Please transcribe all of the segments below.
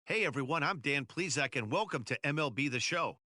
Hey everyone, I'm Dan Plezak and welcome to MLB The Show.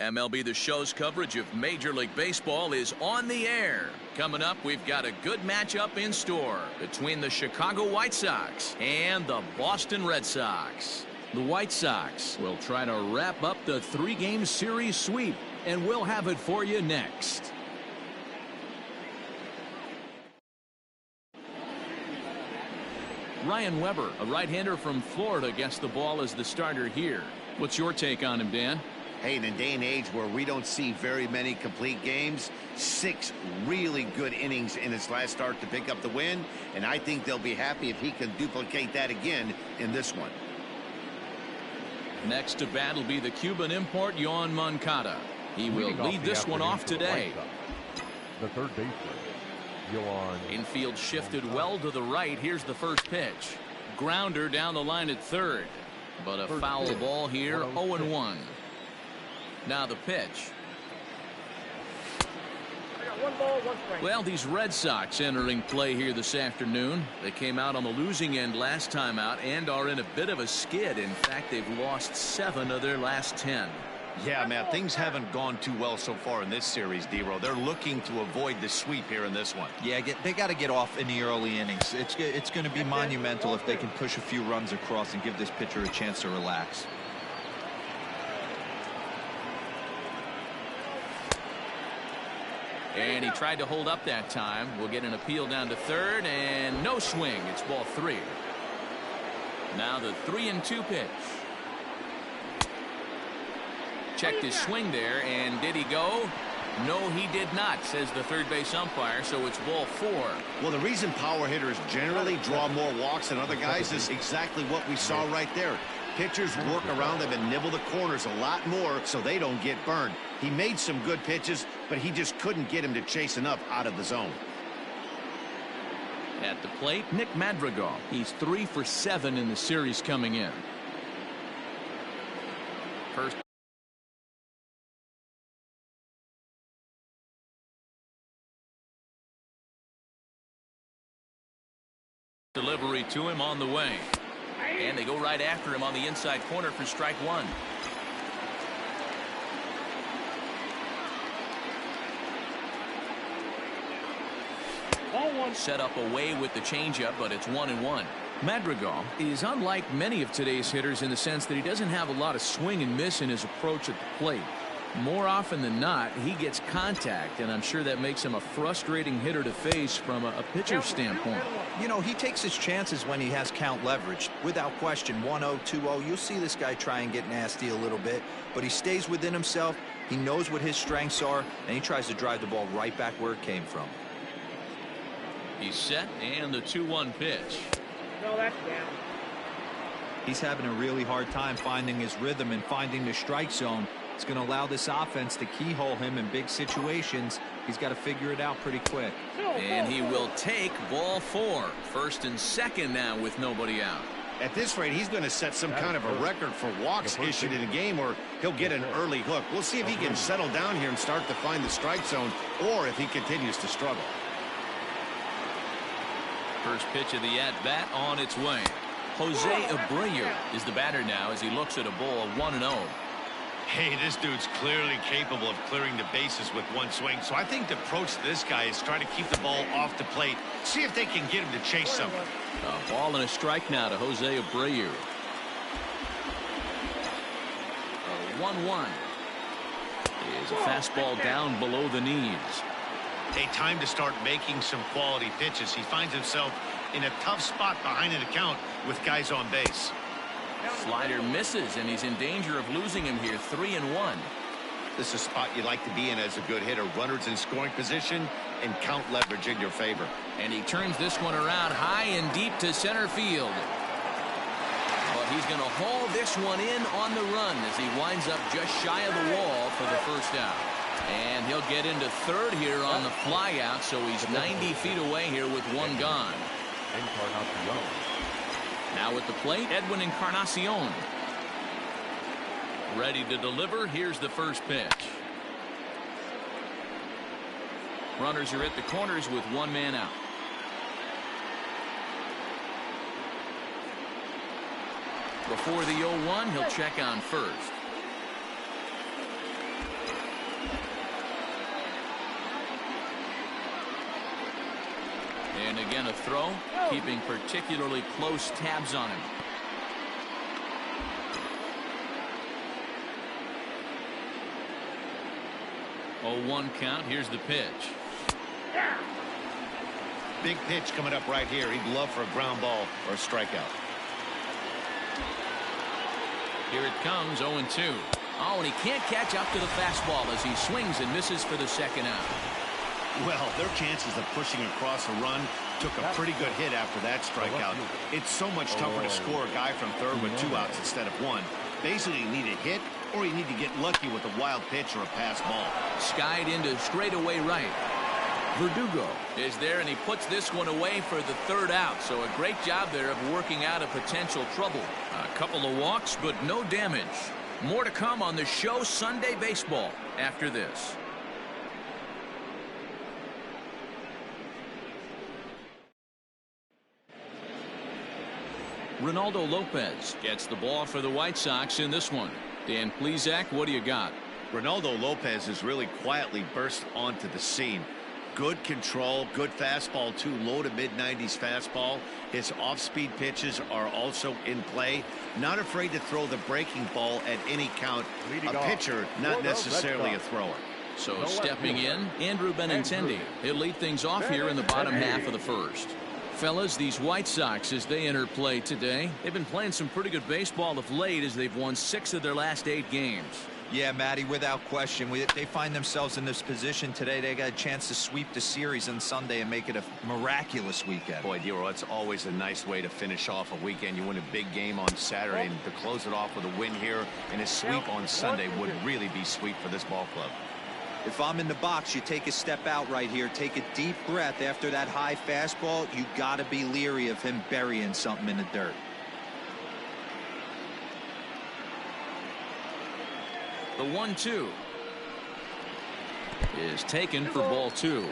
MLB The Show's coverage of Major League Baseball is on the air. Coming up, we've got a good matchup in store between the Chicago White Sox and the Boston Red Sox. The White Sox will try to wrap up the three-game series sweep, and we'll have it for you next. Ryan Weber, a right-hander from Florida, gets the ball as the starter here. What's your take on him, Dan? Hey, in a day and age where we don't see very many complete games, 6 really good innings in his last start to pick up the win, and I think they'll be happy if he can duplicate that again in this one. Next to bat will be the Cuban import, Yoan Moncada. He will lead this one off today. The third baseman, Yoan. Infield shifted well to the right. Here's the first pitch. Grounder down the line at third. But a foul ball here, 0-1. Now the pitch. Well, these Red Sox entering play here this afternoon. They came out on the losing end last time out and are in a bit of a skid. In fact, they've lost 7 of their last 10. Yeah, man, things haven't gone too well so far in this series, D-Row. They're looking to avoid the sweep here in this one. Yeah, they got to get off in the early innings. It's going to be monumental if they can push a few runs across and give this pitcher a chance to relax. And he tried to hold up that time. We'll get an appeal down to third, and no swing. It's ball 3. Now the 3-2 pitch. Checked his swing there, and did he go? No, he did not, says the third base umpire, so it's ball 4. Well, the reason power hitters generally draw more walks than other guys is exactly what we saw right there. Pitchers work around them and nibble the corners a lot more so they don't get burned. He made some good pitches, but he just couldn't get him to chase enough out of the zone. At the plate, Nick Madrigal. He's 3 for 7 in the series coming in. First delivery to him on the way. And they go right after him on the inside corner for strike 1. Set up away with the changeup, but it's 1-1. Madrigal is unlike many of today's hitters in the sense that he doesn't have a lot of swing and miss in his approach at the plate. More often than not, he gets contact, and I'm sure that makes him a frustrating hitter to face from a pitcher's standpoint. You know, he takes his chances when he has count leverage. Without question, 1-0, 2-0, you'll see this guy try and get nasty a little bit, but he stays within himself. He knows what his strengths are, and he tries to drive the ball right back where it came from. He's set, and the 2-1 pitch. No, that's down. He's having a really hard time finding his rhythm and finding the strike zone. It's going to allow this offense to keyhole him in big situations. He's got to figure it out pretty quick. And he will take ball 4. First and second now with nobody out. At this rate, he's going to set some kind of a record for walks issued in a game, or he'll get an early hook. We'll see if he can settle down here and start to find the strike zone, or if he continues to struggle. First pitch of the at-bat on its way. Jose Abreu is the batter now as he looks at a ball 1-0. Hey, this dude's clearly capable of clearing the bases with one swing. So I think the approach to this guy is trying to keep the ball off the plate. See if they can get him to chase something. A ball and a strike now to Jose Abreu. 1-1. Is a fastball down below the knees. Hey, time to start making some quality pitches. He finds himself in a tough spot behind an account with guys on base. Slider misses, and he's in danger of losing him here. 3-1. This is a spot you like to be in as a good hitter. Runners in scoring position and count leverage in your favor. And he turns this one around high and deep to center field. But he's going to haul this one in on the run as he winds up just shy of the wall for the first out. And he'll get into third here on the fly out, so he's 90 feet away here with one gone. Now at the plate, Edwin Encarnacion. Ready to deliver. Here's the first pitch. Runners are at the corners with one man out. Before the 0-1, he'll check on first. And again a throw, keeping particularly close tabs on him. Oh, 1 count. Here's the pitch. Big pitch coming up right here. He'd love for a ground ball or a strikeout. Here it comes, 0-2. Oh, and he can't catch up to the fastball as he swings and misses for the second out. Well, their chances of pushing across a run took a pretty good hit after that strikeout. It's so much tougher to score a guy from third with 2 outs instead of 1. Basically, you need a hit or you need to get lucky with a wild pitch or a pass ball. Skied into straightaway right. Verdugo is there, and he puts this one away for the third out. So a great job there of working out a potential trouble. A couple of walks, but no damage. More to come on the show Sunday Baseball after this. Ronaldo Lopez gets the ball for the White Sox in this one. Dan Plesac, what do you got? Ronaldo Lopez has really quietly burst onto the scene. Good control, good fastball too, low to mid-90s fastball. His off-speed pitches are also in play. Not afraid to throw the breaking ball at any count. A pitcher, not necessarily a thrower. So stepping in, Andrew Benintendi. He'll lead things off here in the bottom half of the first. Fellas, these White Sox, as they enter play today, they've been playing some pretty good baseball of late as they've won 6 of their last 8 games. Yeah, Matty, without question. They find themselves in this position today. They got a chance to sweep the series on Sunday and make it a miraculous weekend. Boy, Dero, it's always a nice way to finish off a weekend. You win a big game on Saturday, and to close it off with a win here and a sweep on Sunday would really be sweet for this ball club. If I'm in the box, you take a step out right here. Take a deep breath after that high fastball. You got to be leery of him burying something in the dirt. The 1-2 is taken for ball 2.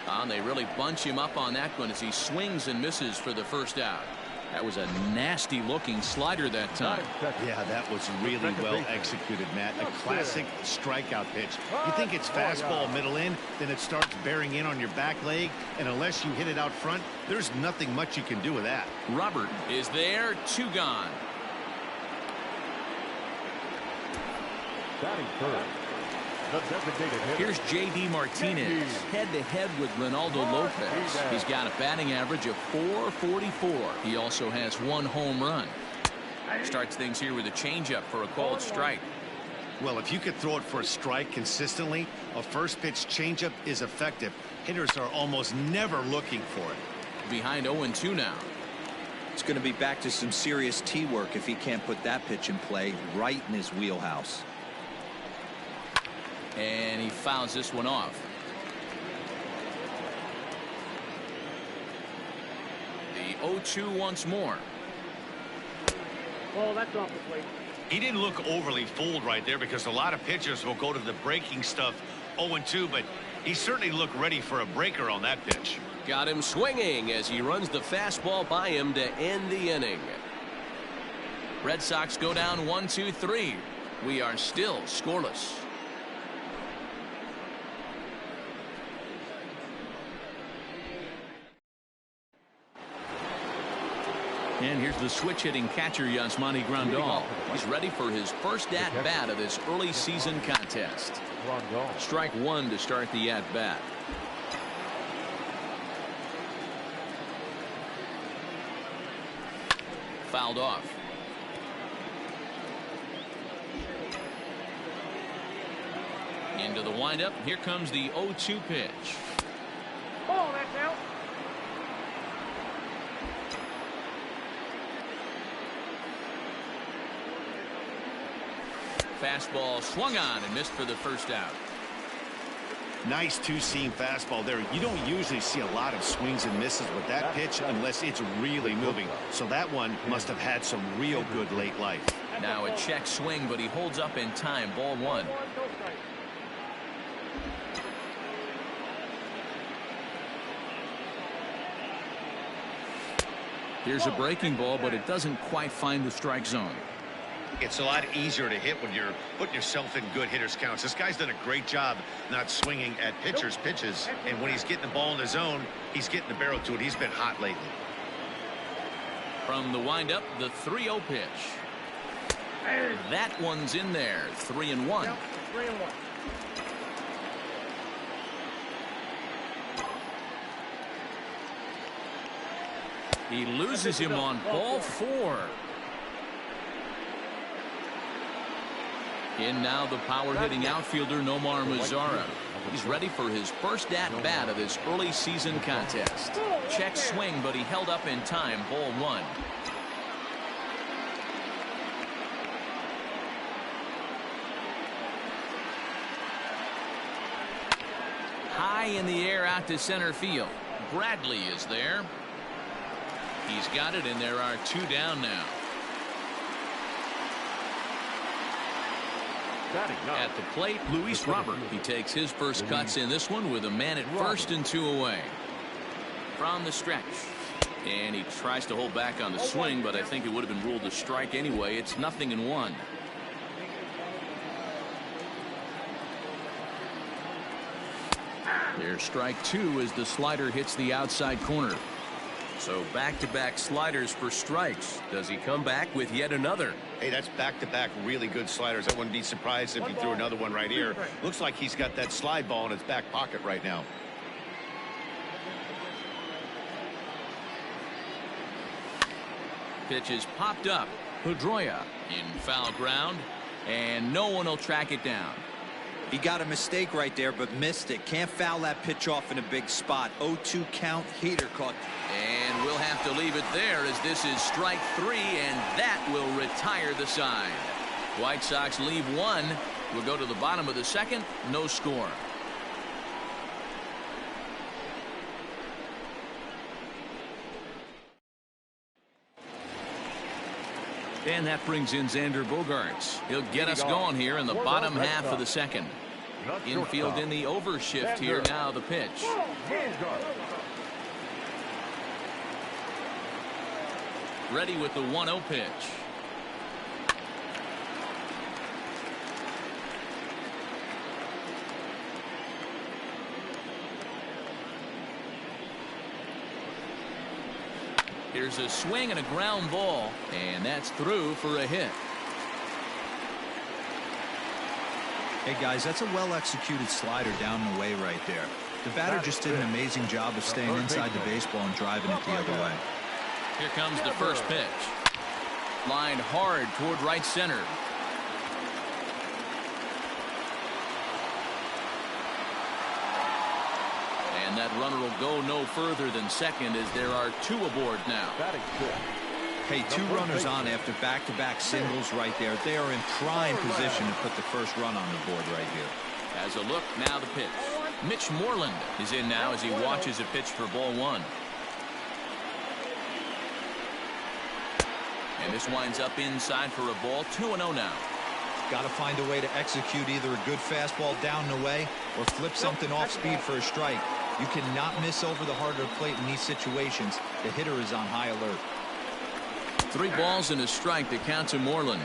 And they really bunch him up on that one as he swings and misses for the first out. That was a nasty-looking slider that time. Yeah, that was really well executed, Matt. A classic strikeout pitch. You think it's fastball middle in, then it starts bearing in on your back leg, and unless you hit it out front, there's nothing much you can do with that. Robert is there, 2 gone. Batting third, the designated hitter. Here's J.D. Martinez, head-to-head with Ronaldo Lopez. He's got a batting average of .444. He also has 1 home run. Starts things here with a changeup for a called strike. Well, if you could throw it for a strike consistently, a first-pitch changeup is effective. Hitters are almost never looking for it. Behind 0-2 now. It's going to be back to some serious tee work if he can't put that pitch in play right in his wheelhouse. And he fouls this one off. The 0-2 once more. Oh, that's off the plate. He didn't look overly fooled right there because a lot of pitchers will go to the breaking stuff 0-2, but he certainly looked ready for a breaker on that pitch. Got him swinging as he runs the fastball by him to end the inning. Red Sox go down 1-2-3. We are still scoreless. And here's the switch-hitting catcher, Yasmani Grandal. He's ready for his first at-bat of this early season contest. Strike 1 to start the at-bat. Fouled off. Into the windup. Here comes the 0-2 pitch. Oh, that's out. Fastball swung on and missed for the first out. Nice two-seam fastball there. You don't usually see a lot of swings and misses with that pitch unless it's really moving. So that one must have had some real good late life. Now a check swing, but he holds up in time. Ball 1. Here's a breaking ball, but it doesn't quite find the strike zone. It's a lot easier to hit when you're putting yourself in good hitters counts. This guy's done a great job not swinging at pitchers' pitches, and when he's getting the ball in the zone, he's getting the barrel to it. He's been hot lately. From the windup, the 3-0 pitch. That one's in there. 3-1. Yep, 3-1. He loses him on ball 4. In now the power-hitting outfielder Nomar Mazara. He's ready for his first at-bat of this early season contest. Check swing, but he held up in time. Ball 1. High in the air out to center field. Bradley is there. He's got it, and there are 2 down now. At the plate, Luis Robert. He takes his first cuts in this one with a man at first and 2 away. From the stretch. And he tries to hold back on the swing, but I think it would have been ruled a strike anyway. It's 0-1. There's strike 2 as the slider hits the outside corner. So back-to-back sliders for strikes. Does he come back with yet another? Hey, that's back-to-back really good sliders. I wouldn't be surprised if he threw another one right here. Looks like he's got that slide ball in his back pocket right now. Pitch is popped up. Pedroia in foul ground, and no one will track it down. He got a mistake right there, but missed it. Can't foul that pitch off in a big spot. 0-2 count, heater caught. And we'll have to leave it there as this is strike 3, and that will retire the side. White Sox leave 1. We'll go to the bottom of the second. No score. And that brings in Xander Bogaerts. He'll get us going here in the bottom half of the second. Infield in the overshift here. Now the pitch. Ready with the 1-0 pitch. Here's a swing and a ground ball, and that's through for a hit. Hey guys, that's a well-executed slider down and away right there. The batter just did an amazing job of staying inside the baseball and driving it the other way. Here comes the first pitch. Lined hard toward right center. And that runner will go no further than second as there are two aboard now. Hey, two runners on after back-to-back singles right there. They are in prime position to put the first run on the board right here. As a look, now the pitch. Mitch Moreland is in now as he watches a pitch for ball one. And this winds up inside for a ball. 2-0 now. Got to find a way to execute either a good fastball down and away or flip something off speed for a strike. You cannot miss over the heart of the plate in these situations. The hitter is on high alert. 3 balls and a strike to count to Moreland.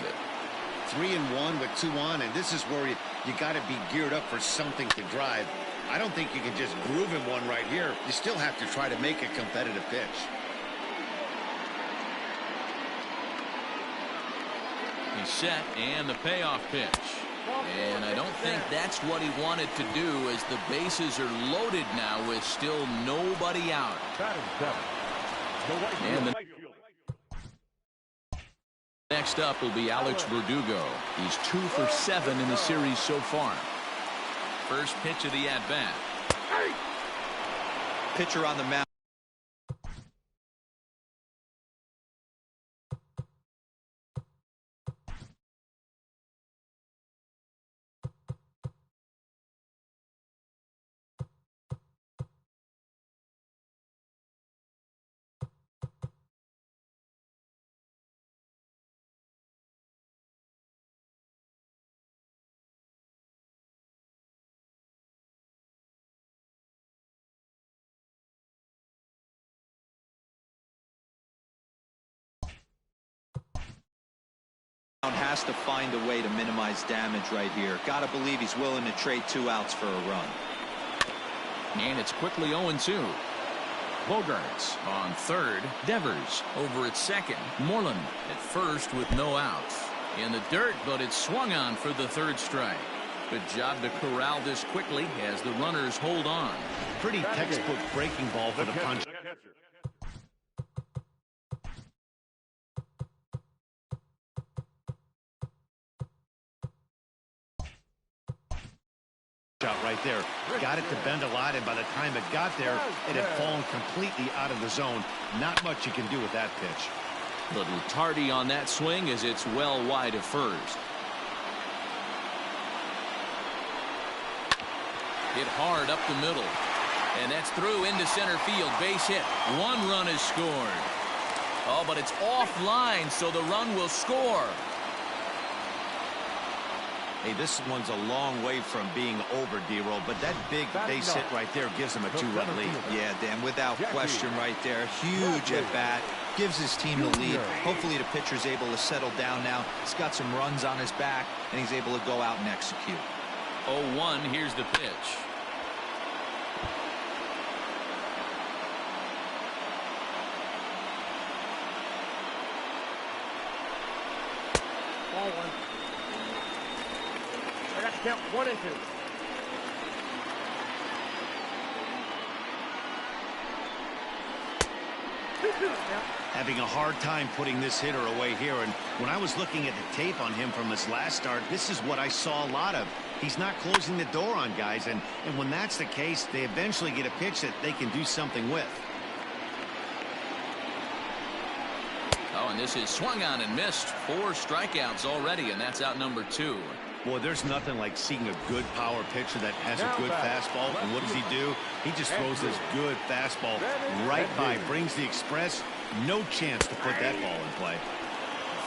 3-1 with 2 on, and this is where you got to be geared up for something to drive. I don't think you can just groove him one right here. You still have to try to make a competitive pitch. He's set, and the payoff pitch. And I don't think that's what he wanted to do, as the bases are loaded now with still nobody out. And the next up will be Alex Verdugo. He's 2 for 7 in the series so far. First pitch of the at-bat. Pitcher on the mound. Has to find a way to minimize damage right here. Got to believe he's willing to trade 2 outs for a run. And it's quickly 0-2. Bogarts on third. Devers over at second. Moreland at first with no outs. In the dirt, but it's swung on for the 3rd strike. Good job to corral this quickly as the runners hold on. Pretty textbook breaking ball for the punch. Shot right there. Got it to bend a lot, and by the time it got there, it had fallen completely out of the zone. Not much you can do with that pitch. Little tardy on that swing as it's well wide of first. Hit hard up the middle. And that's through into center field. Base hit. 1 run is scored. Oh, but it's offline, so the run will score. Hey, this one's a long way from being over, D-Roll, but that big base hit right there gives him a 2-run lead. Yeah, Dan, without question right there. Huge at bat. Gives his team the lead. Hopefully the pitcher's able to settle down now. He's got some runs on his back, and he's able to go out and execute. 0-1, here's the pitch. Ball 1. I got to count 1 and 2. Having a hard time putting this hitter away here, and when I was looking at the tape on him from his last start, this is what I saw a lot of. He's not closing the door on guys, and when that's the case, they eventually get a pitch that they can do something with. Oh, and this is swung on and missed. 4 strikeouts already, and that's out number 2. Boy, there's nothing like seeing a good power pitcher that has a good fastball. And what does he do? He just throws this good fastball right by, brings the express. No chance to put that ball in play.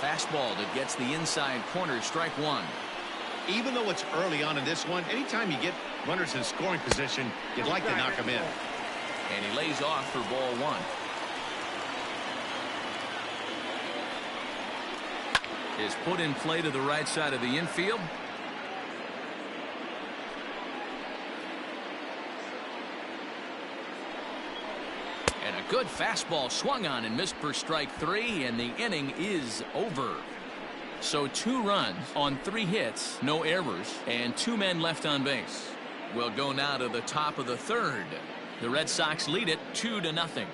Fastball that gets the inside corner. Strike 1. Even though it's early on in this one, anytime you get runners in scoring position, you'd like to knock them in. And he lays off for ball 1. is put in play to the right side of the infield. And a good fastball swung on and missed for strike 3, and the inning is over. So 2 runs on 3 hits, no errors, and 2 men left on base. We'll go now to the top of the 3rd. The Red Sox lead it 2-0.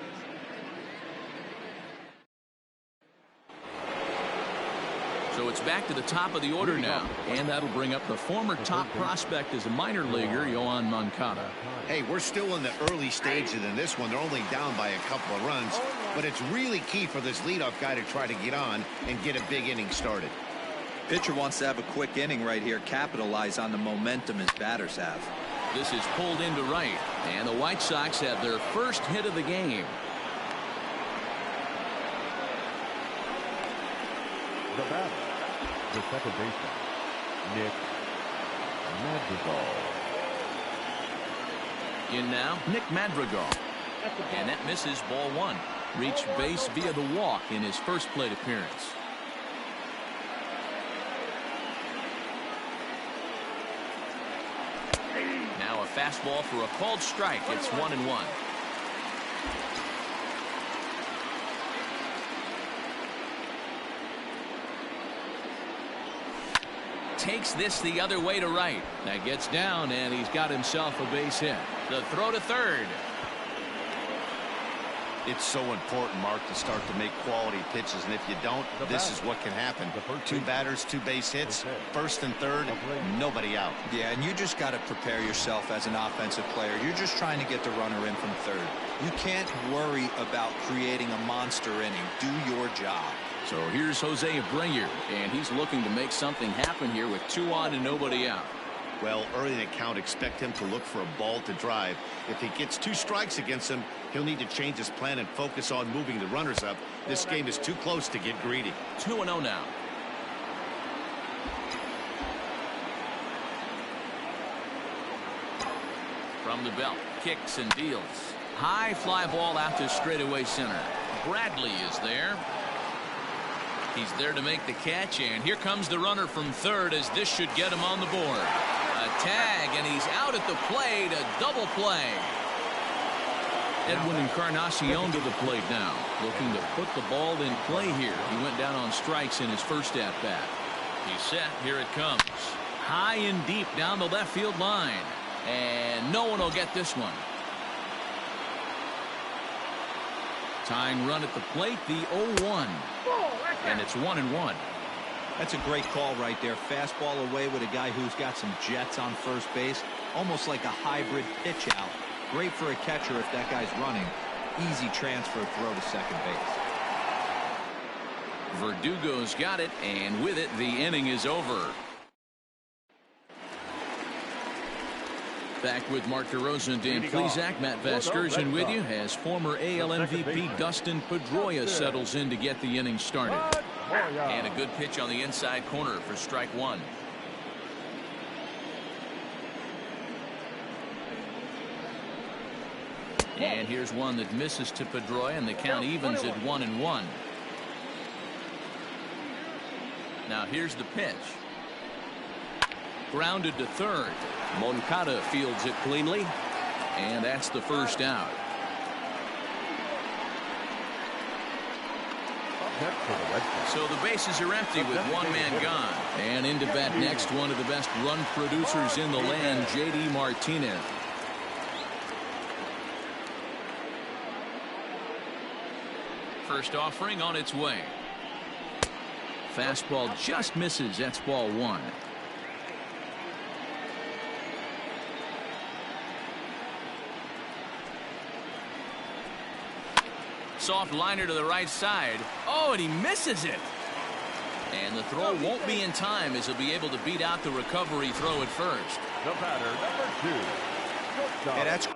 So it's back to the top of the order now, and that'll bring up the former top prospect as a minor leaguer, Yoán Moncada. Hey, we're still in the early stages in this one. They're only down by a couple of runs, but it's really key for this leadoff guy to try to get on and get a big inning started. Pitcher wants to have a quick inning right here, capitalize on the momentum his batters have. This is pulled into right, and the White Sox have their first hit of the game. The batter, the second baseman, Nick Madrigal. In now, Nick Madrigal. And that misses ball 1. Reached base via the walk in his first plate appearance. Now a fastball for a called strike. It's 1-1. Takes this the other way to right. That gets down, and he's got himself a base hit. The throw to third. It's so important, Mark, to start to make quality pitches, and if you don't, this is what can happen. 2 batters, 2 base hits, first and third, nobody out. Yeah, and you just got to prepare yourself as an offensive player. You're just trying to get the runner in from third. You can't worry about creating a monster inning. Do your job. So here's Jose Abreu, and he's looking to make something happen here with 2 on and nobody out. Well, early in the count, expect him to look for a ball to drive. If he gets 2 strikes against him, he'll need to change his plan and focus on moving the runners up. This game is too close to get greedy. 2-0 now. From the belt, kicks and deals. High fly ball out to straightaway center. Bradley is there. He's there to make the catch, and here comes the runner from third as this should get him on the board. A tag, and he's out at the plate, a double play. Edwin Encarnacion to the plate now, looking to put the ball in play here. He went down on strikes in his first at-bat. He's set, here it comes. High and deep down the left field line, and no one will get this one. Tying run at the plate, the 0-1. And it's 1-1. That's a great call right there. Fastball away with a guy who's got some jets on first base. Almost like a hybrid pitch out. Great for a catcher if that guy's running. Easy transfer throw to second base. Verdugo's got it, and with it, the inning is over. Back with Mark DeRosa and Dan Plesac. Matt Vasgersian with you as former AL MVP Dustin Pedroia settles in to get the inning started. And a good pitch on the inside corner for strike 1. And here's one that misses to Pedroia, and the count evens at 1-1. Now here's the pitch. Grounded to third. Moncada fields it cleanly, and that's the first out. So the bases are empty with 1 man gone. And into bat next, one of the best run producers in the land, J.D. Martinez. First offering on its way. Fastball just misses. That's ball 1. Soft liner to the right side. Oh, and he misses it. And the throw won't be in time as he'll be able to beat out the recovery throw at first. The batter, number 2. Hey, that's